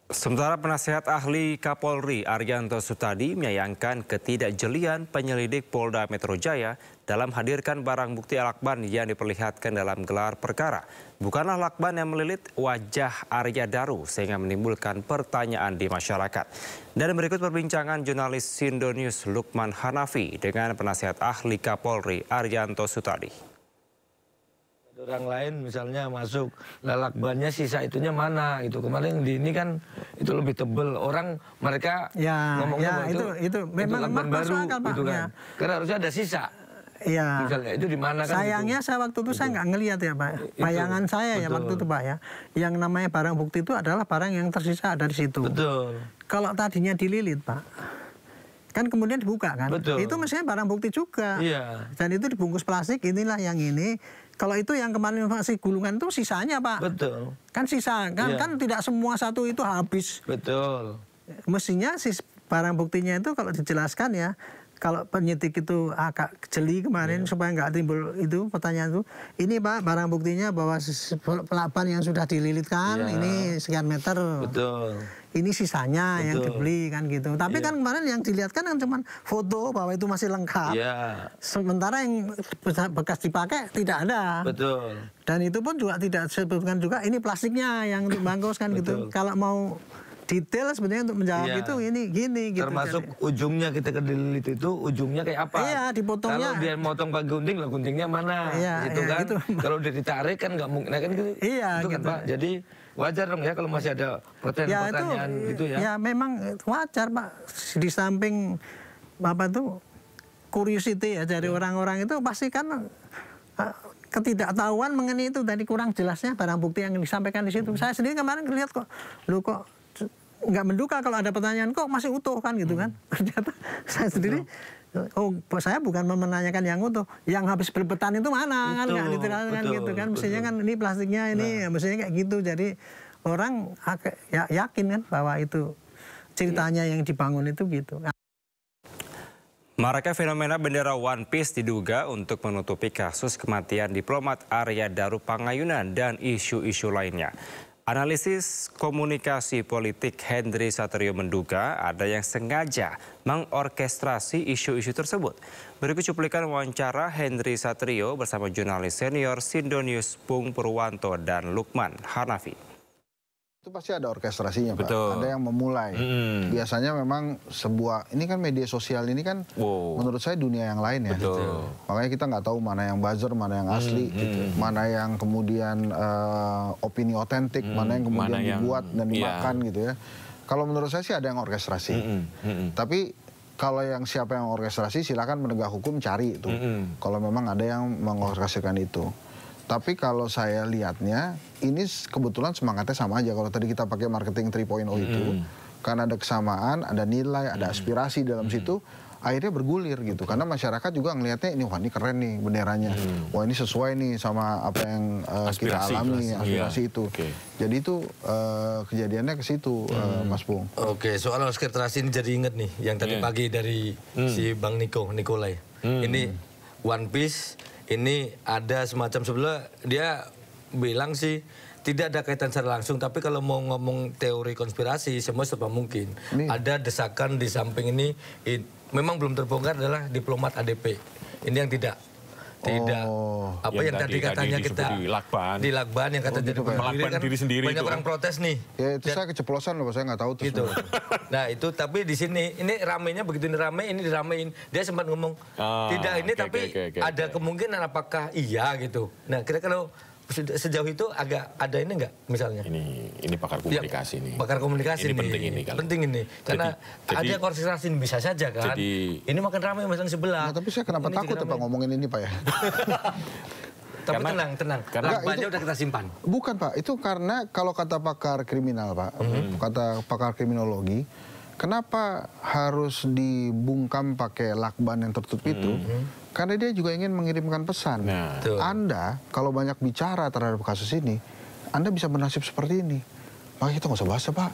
Sementara penasihat ahli Kapolri Arianto Sutadi menyayangkan ketidakjelian penyelidik Polda Metro Jaya dalam hadirkan barang bukti lakban yang diperlihatkan dalam gelar perkara. Bukanlah lakban yang melilit wajah Arya Daru sehingga menimbulkan pertanyaan di masyarakat. Dan berikut perbincangan jurnalis Sindonews Lukman Hanafi dengan penasihat ahli Kapolri Arianto Sutadi. Orang lain misalnya masuk lakbannya sisa itunya mana gitu. Kemarin di ini kan itu lebih tebel, orang mereka ngomongnya itu memang lakban baru akal, gitu kan. Ya. Karena harusnya ada sisa. Iya. Misalnya itu di mana kan? Sayangnya gitu. Saya waktu itu saya nggak ngelihat ya Pak. Bayangan saya ya waktu itu Pak ya. Yang namanya barang bukti itu adalah barang yang tersisa dari situ. Betul. Kalau tadinya dililit Pak, kan kemudian dibuka kan. Betul. Itu mestinya barang bukti juga. Iya. Dan itu dibungkus plastik, inilah yang ini. Kalau itu yang kemarin masih gulungan itu sisanya Pak. Betul. Kan sisa, kan tidak semua satu itu habis. Betul. Mestinya barang buktinya itu kalau dijelaskan ya, kalau penyidik itu agak jeli kemarin supaya nggak timbul itu pertanyaan itu, ini Pak barang buktinya bahwa lakban yang sudah dililitkan ini sekian meter. Betul. Ini sisanya yang dibeli kan gitu. Tapi kan kemarin yang dilihatkan kan cuma foto bahwa itu masih lengkap. Sementara yang bekas dipakai tidak ada. Betul. Dan itu pun juga tidak disebutkan juga ini plastiknya yang untuk bungkus kan gitu. Kalau mau detail sebenarnya untuk menjawab itu ini gini gitu. Termasuk ujungnya kita dililit itu ujungnya kayak apa? Iya, dipotongnya. Kalau dia motong pakai gunting, lah guntingnya mana? Gitu kan. Itu. Kalau dia ditarik kan nggak mungkin kan gitu. Iya, itu kan gitu. Pak. Jadi wajar dong ya kalau masih ada pertanyaan gitu ya. Ya memang wajar Pak. Di samping apa tuh curiosity ya dari orang-orang itu pasti kan ketidaktahuan mengenai itu dari kurang jelasnya barang bukti yang disampaikan di situ. Saya sendiri kemarin lihat kok, lu kok nggak menduga kalau ada pertanyaan kok masih utuh kan gitu kan. Ternyata saya sendiri, saya bukan menanyakan yang utuh, yang habis berbetan itu mana kan nggak diterangkan gitu kan. Mestinya kan ini plastiknya ini mestinya kayak gitu. Jadi orang yakin kan bahwa itu ceritanya yang dibangun itu gitu. Maraknya fenomena bendera One Piece diduga untuk menutupi kasus kematian diplomat Arya Daru Pangayunan dan isu-isu lainnya. Analisis komunikasi politik Henry Satrio menduga ada yang sengaja mengorkestrasi isu-isu tersebut. Berikut cuplikan wawancara Henry Satrio bersama jurnalis senior Sindonews Bung Purwanto dan Lukman Hanafi. Itu pasti ada orkestrasinya Pak, betul. Ada yang memulai. Biasanya memang sebuah, ini kan media sosial ini kan menurut saya dunia yang lain ya. Betul. Makanya kita nggak tahu mana yang buzzer, mana yang asli, mana yang kemudian opini otentik, mana yang kemudian dibuat dan dimakan gitu ya. Kalau menurut saya sih ada yang orkestrasi. Tapi kalau yang siapa yang orkestrasi silakan penegak hukum cari itu. Kalau memang ada yang mengorkestrasikan itu. Tapi kalau saya lihatnya, ini kebetulan semangatnya sama aja. Kalau tadi kita pakai marketing 3.0 itu, karena ada kesamaan, ada nilai, ada aspirasi dalam situ, akhirnya bergulir gitu. Karena masyarakat juga ngelihatnya, ini wah ini keren nih benderanya. Wah ini sesuai nih sama apa yang kita alami, aspirasi itu. Jadi itu kejadiannya ke situ, Mas Bung. Oke, soal orkestrasi ini jadi inget nih, yang tadi pagi dari si Bang Nikolai. Ini One Piece. Ini ada semacam sebelah dia bilang sih tidak ada kaitan secara langsung, tapi kalau mau ngomong teori konspirasi semua serba mungkin. Ada desakan di samping ini memang belum terbongkar adalah diplomat ADP. Ini yang tidak apa yang tadi katanya kita di lakban yang katanya melakban diri sendiri banyak orang protes nih. Ya itu saya keceplosan loh, saya nggak tahu tuh. Gitu. Nah itu tapi di sini ini ramenya begitu ini rame ini diramein, dia sempat ngomong tidak ini tapi ada kemungkinan apakah iya gitu. Nah kira-kira kalau sejauh itu agak ada ini enggak misalnya? Ini pakar komunikasi nih. Pakar komunikasi ini penting ini kan. Penting ini karena ada koordinasi bisa saja kan. Ini makin ramai misalnya sebelah. Nah, tapi saya kenapa takut ya Pak ngomongin ini Pak ya? Tapi tenang. Lakbannya udah kita simpan. Bukan Pak, itu karena kalau kata pakar kriminal Pak, kata pakar kriminologi, kenapa harus dibungkam pakai lakban yang tertutup itu? Karena dia juga ingin mengirimkan pesan. Anda kalau banyak bicara terhadap kasus ini, Anda bisa bernasib seperti ini. Makanya kita nggak usah bahas Pak.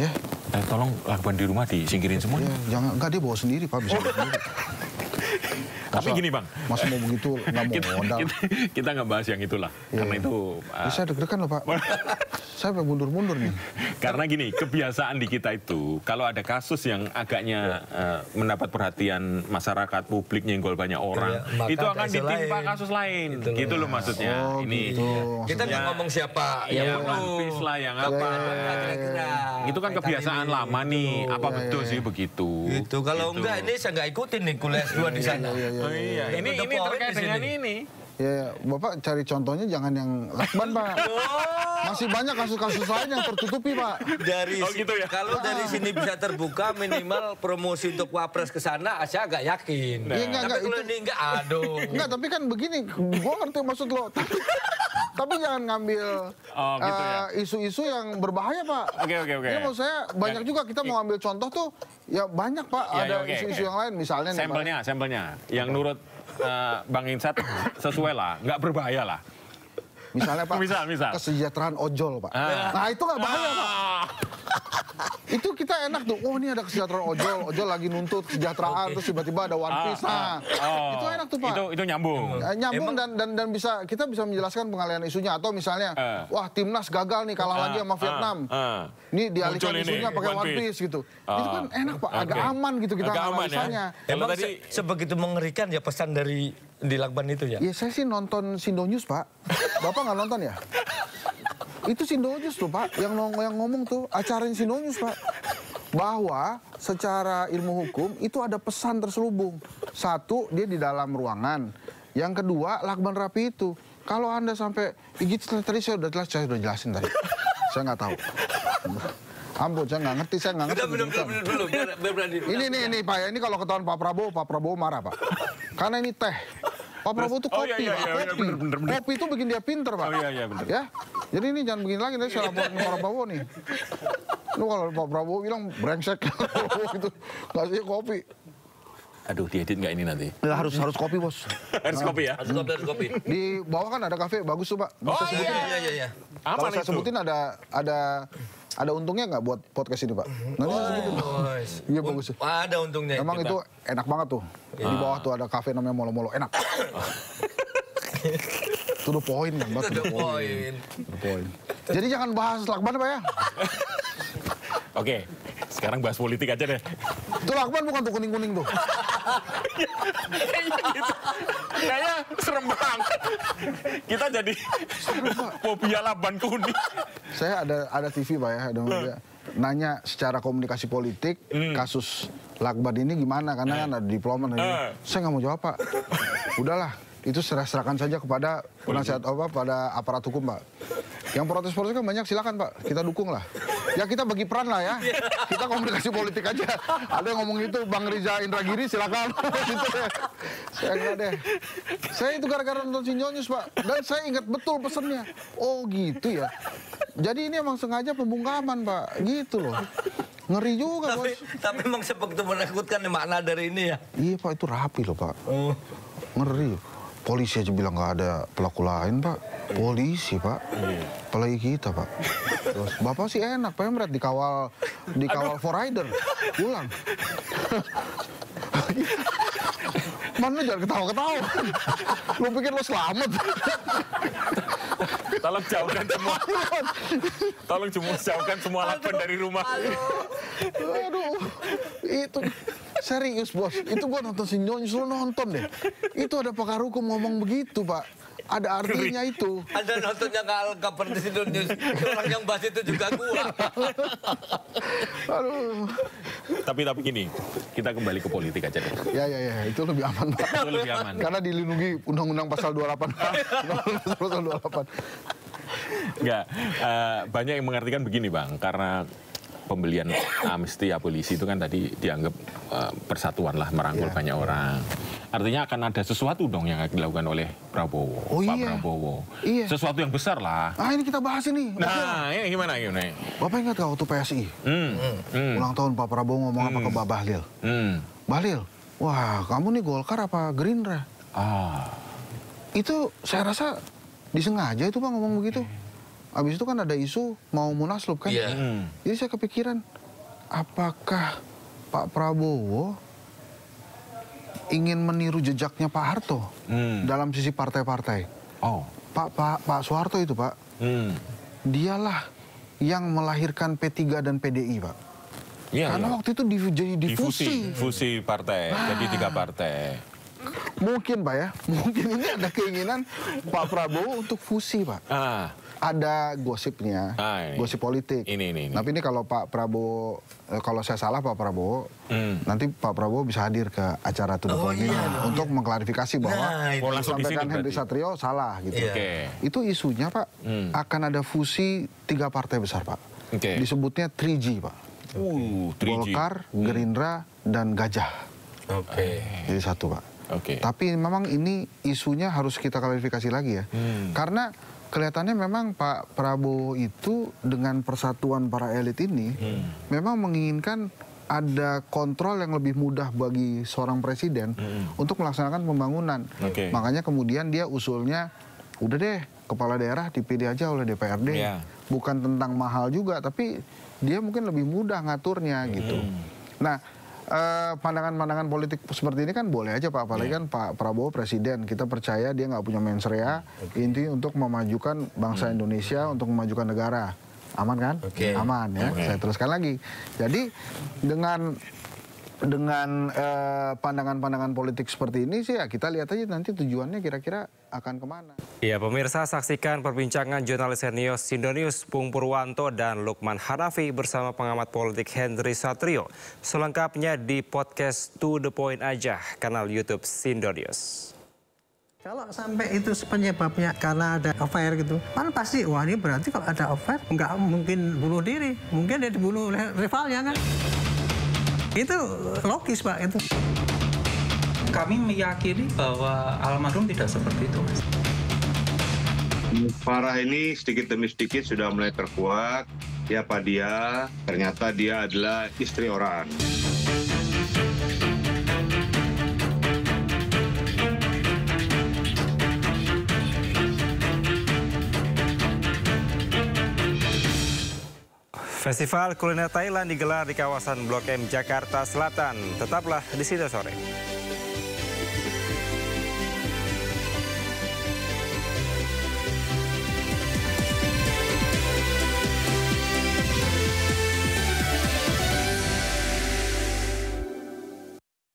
Ya. Tolong lakban di rumah disingkirin semua. Ya, jangan, enggak dia bawa sendiri Pak, bisa bawa sendiri. Tapi gini Bang, Mas mau begitu nggak mau modal. Kita nggak bahas yang itulah, karena itu. Bisa deg-degan loh Pak. Saya pengen mundur-mundur nih. Karena gini, kebiasaan di kita itu, kalau ada kasus yang agaknya mendapat perhatian masyarakat, publik, nyenggol banyak orang, Iya, itu akan kasus ditimpa lain. kasus lain. Gitu loh maksudnya. Oh, Ini gitu. Kita nggak ngomong siapa yang yang One Piece lah, yang apa. kira-kira. Itu kan kebiasaan lama nih. Apa betul sih begitu? Itu kalau enggak ini saya nggak ikutin nih kuliah S2 di sana. Oh iya, ini terkait dengan ini. Ya, Bapak cari contohnya jangan yang lakban, Pak. Masih banyak kasus-kasus lain yang tertutupi, Pak. Dari Oh, gitu ya? Kalau dari sini bisa terbuka minimal promosi untuk Wapres ke sana, saya agak yakin. Iya, enggak, Tapi kalau itu- ini enggak, aduh. Enggak, tapi kan begini, gua ngerti maksud lo. Tapi jangan ngambil Oh, gitu ya. isu-isu yang berbahaya, Pak. Oke. Ini menurut saya banyak juga kita mau ambil contoh tuh, ya banyak, Pak. Ya, Ada oke, isu-isu oke. yang lain, misalnya nih, Pak. Sampelnya. Yang nurut Bang Insat sesuai lah, nggak berbahaya lah. Misalnya, Pak, Misal. kesejahteraan ojol, Pak. Nah, itu nggak bahaya, Pak. Itu kita enak tuh, oh ini ada kesejahteraan ojol lagi nuntut kesejahteraan, terus tiba-tiba ada One Piece. Nah, itu enak tuh, Pak. Itu nyambung. Nyambung dan kita bisa menjelaskan pengalihan isunya, atau misalnya wah timnas gagal nih kalah lagi sama Vietnam, ini dialihkan Muncul ini, isunya pakai One One Piece gitu, itu kan enak, Pak, agak Oke. aman gitu kita Agak aman, analisanya. ya. Kalau Emang tadi sebegitu mengerikan ya pesan dari di Lakban itu ya? Ya saya sih nonton Sindo News, Pak. Bapak nggak nonton ya? Itu Sindo News tuh, Pak, yang ngomong tuh acaranya Sindo News, Pak, bahwa secara ilmu hukum itu ada pesan terselubung. Satu, dia di dalam ruangan. Yang kedua, Lakban Rapi itu. Kalau Anda sampai gitu tadi saya udah jelasin tadi. Saya nggak tahu. Ampun, saya nggak ngerti. Belum. Ini Pak ya, ini kalau ketahuan Pak Prabowo marah, Pak. Karena ini teh. Pak Prabowo itu kopi, iya, Pak. iya, Kopi. bener. Kopi itu bikin dia pinter, Pak. Oh, iya, bener. Ya. Jadi ini jangan begini lagi, nanti saya laporin ke Pak Prabowo nih. Lu kalau Pak Prabowo bilang brengsek gitu, ngasih kopi. Aduh, diedit nggak ini nanti? Ya, harus kopi, Bos. Harus kopi ya? Harus kopi. Di bawah kan ada kafe bagus tuh, Pak. Oh, Saya sebutin. Iya. Kalau Aman saya itu. sebutin ada untungnya nggak buat podcast ini, Pak? Nanti saya sebutin. Iya, bagus. Ada untungnya. Emang itu enak banget tuh. Di bawah tuh ada kafe namanya Molo-Molo, enak. Itu udah poin kan, Pak. Udah poin. Udah poin. Jadi jangan bahas Lakban, Pak ya. Oke, sekarang bahas politik aja deh. Itu Lakban bukan tuh kuning-kuning tuh. Kayaknya serem banget. Kita jadi fobia laban kuning. Saya ada TV, Pak ya, ada media. Nanya secara komunikasi politik kasus Lakban ini gimana, karena kan ada diplomat. Saya nggak mau jawab, Pak. Udahlah, itu serahkan saja kepada penasihat pada aparat hukum, Pak. Yang protes-protes kan banyak, silakan, Pak, kita dukung lah. Ya kita bagi peran lah ya. Kita komunikasi politik aja. Ada yang ngomong itu Bang Riza Indragiri, silakan. Gitu deh. Saya enggak deh. Saya itu gara-gara nonton Sindo News, Pak. Dan saya ingat betul pesannya. Oh gitu ya. Jadi ini emang sengaja pembungkaman, Pak. Gitu loh. Ngeri juga, Bos. Tapi memang sebegitu menakutkan nih makna dari ini ya. Iya, Pak, itu rapi loh, Pak. Ngeri. Polisi aja bilang nggak ada pelaku lain, Pak. Polisi, Pak. Apalagi kita, Pak. Terus Bapak sih enak, Pemret dikawal Forrider. Pulang. Mana jangan ketawa-ketawa. Lu pikir lu selamat? Tolong jauhkan semua Lakban dari rumah. Aduh, itu serius, Bos. Itu gua nonton Sindo News, lu nonton deh. Itu ada pakar hukum ngomong begitu, Pak. Ada artinya itu. Ada nontonnya nggak lengkap di Sindo News. Orang yang bahas itu juga gua. Aduh. Tapi gini, kita kembali ke politik aja deh. Ya, itu lebih aman, Pak. Itu lebih aman. Karena dilindungi Undang-Undang Pasal 28. Undang-Undang Pasal 28. Enggak, banyak yang mengartikan begini, Bang, karena pembelian amnesti abolisi itu kan tadi dianggap persatuan lah, merangkul banyak orang. Artinya akan ada sesuatu dong yang dilakukan oleh Prabowo, Pak Prabowo. Iya. Sesuatu yang besar lah. Ini kita bahas ini. Nah, ini gimana? Bapak ingat gak waktu PSI? Ulang tahun Pak Prabowo ngomong apa ke Mbak Bahlil? Bahlil, wah kamu nih Golkar apa Gerindra? Itu saya rasa disengaja itu Pak ngomong begitu. Habis itu kan ada isu mau munaslup kan? Jadi saya kepikiran, apakah Pak Prabowo ingin meniru jejaknya Pak Harto dalam sisi partai-partai? Pak Soeharto itu, Pak, dialah yang melahirkan P3 dan PDI, Pak. Iya, Karena waktu itu jadi difusi. Fusi partai, jadi 3 partai. Mungkin, Pak ya, mungkin ini ada keinginan Pak Prabowo untuk fusi, Pak. Ada gosipnya, gosip politik. Ini. Tapi ini kalau Pak Prabowo, kalau saya salah Pak Prabowo, nanti Pak Prabowo bisa hadir ke acara To The Point ini untuk mengklarifikasi bahwa disampaikan Henry Satrio salah gitu. Itu isunya, Pak, akan ada fusi 3 partai besar, Pak. Disebutnya 3G, Pak. 3G. Golkar, Gerindra, dan Gajah. Jadi satu, Pak. Tapi memang ini isunya harus kita klarifikasi lagi ya. Karena kelihatannya memang Pak Prabowo itu dengan persatuan para elit ini memang menginginkan ada kontrol yang lebih mudah bagi seorang presiden untuk melaksanakan pembangunan. Makanya kemudian dia usulnya, udah deh kepala daerah dipilih aja oleh DPRD. Bukan tentang mahal juga, tapi dia mungkin lebih mudah ngaturnya gitu. Nah, pandangan-pandangan politik seperti ini kan boleh aja, Pak. Apalagi kan Pak Prabowo presiden, kita percaya dia nggak punya mensrea, intinya untuk memajukan bangsa Indonesia, untuk memajukan negara. Aman kan? Aman ya. Saya teruskan lagi. Jadi dengan pandangan-pandangan politik seperti ini sih ya kita lihat aja nanti tujuannya kira-kira akan kemana. Ya, pemirsa, saksikan perbincangan jurnalis senior Sindonews Pung Purwanto dan Lukman Hanafi bersama pengamat politik Henry Satrio. Selengkapnya di podcast To The Point aja, kanal YouTube Sindonews. Kalau sampai itu penyebabnya karena ada affair gitu, kan pasti wah ini berarti kalau ada affair nggak mungkin bunuh diri, mungkin dia dibunuh oleh rivalnya kan. Itu logis, Pak, itu. Kami meyakini bahwa almarhum tidak seperti itu, Mas. Farah ini sedikit demi sedikit sudah mulai terkuat. Siapa dia? Ternyata dia adalah istri orang. Festival kuliner Thailand digelar di kawasan Blok M Jakarta Selatan. Tetaplah di Sido Sore.